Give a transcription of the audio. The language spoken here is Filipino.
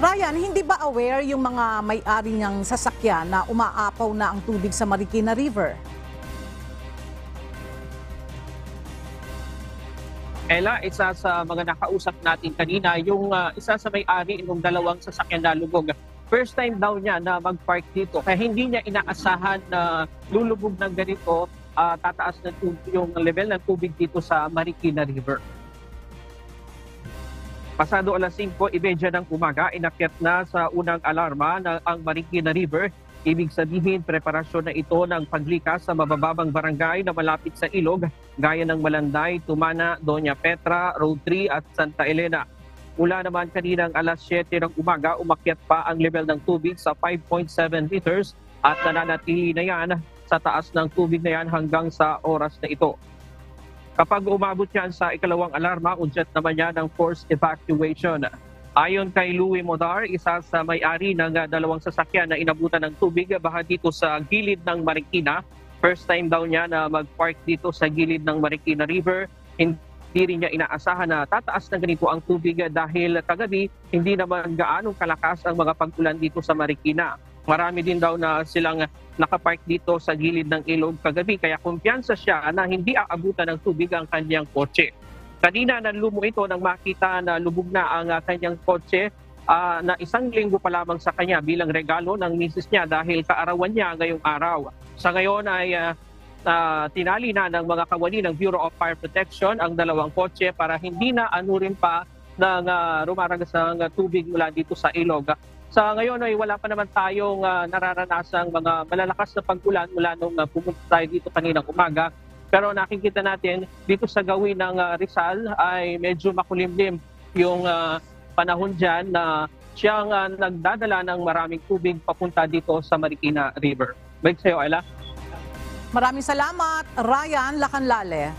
Ryan, hindi ba aware yung mga may-ari niyang sasakyan na umaapaw na ang tubig sa Marikina River? Ella, isa sa mga nakausap natin kanina, yung isa sa may-ari ng dalawang sasakyan na lubog. First time daw niya na mag-park dito, kaya hindi niya inaasahan na lulubog ng ganito, tataas na yung level ng tubig dito sa Marikina River. Pasado alas 5:30 ng umaga, inakyat na sa unang alarma ng ang Marikina River. Ibig sabihin, preparasyon na ito ng paglikas sa mabababang barangay na malapit sa ilog, gaya ng Malanday, Tumana, Doña Petra, Road 3 at Santa Elena. Mula naman kaninang alas 7 ng umaga, umakyat pa ang level ng tubig sa 5.7 liters at nananatili na yan sa taas ng tubig na yan hanggang sa oras na ito. Kapag umabot yan sa ikalawang alarma, udyat naman yan ng forced evacuation. Ayon kay Louie Modar, isa sa may-ari ng dalawang sasakyan na inabutan ng tubig baha dito sa gilid ng Marikina. First time daw niya na mag-park dito sa gilid ng Marikina River. Hindi rin niya inaasahan na tataas na ganito ang tubig dahil kagabi hindi naman gaanong kalakas ang mga pag-ulan dito sa Marikina. Marami din daw na silang nakapark dito sa gilid ng ilog kagabi, kaya kumpiyansa siya na hindi aabutan ng tubig ang kanyang kotse. Kanina nanlumo ito nang makita na lubog na ang kanyang kotse na 1 linggo pa lamang sa kanya bilang regalo ng misis niya dahil kaarawan niya ngayong araw. Sa ngayon ay tinali na ng mga kawani ng Bureau of Fire Protection ang dalawang kotse para hindi na anurin pa ng rumaragas ng tubig mula dito sa ilog. Sa ngayon ay wala pa naman tayong nararanasang mga malalakas na pag-ulan mula nung pumunta tayo dito kaninang umaga. Pero nakikita natin dito sa gawin ng Rizal ay medyo makulimlim yung panahon dyan na siyang nagdadala ng maraming tubig papunta dito sa Marikina River. Balik sa'yo, Ella. Maraming salamat, Ryan Lacanlale.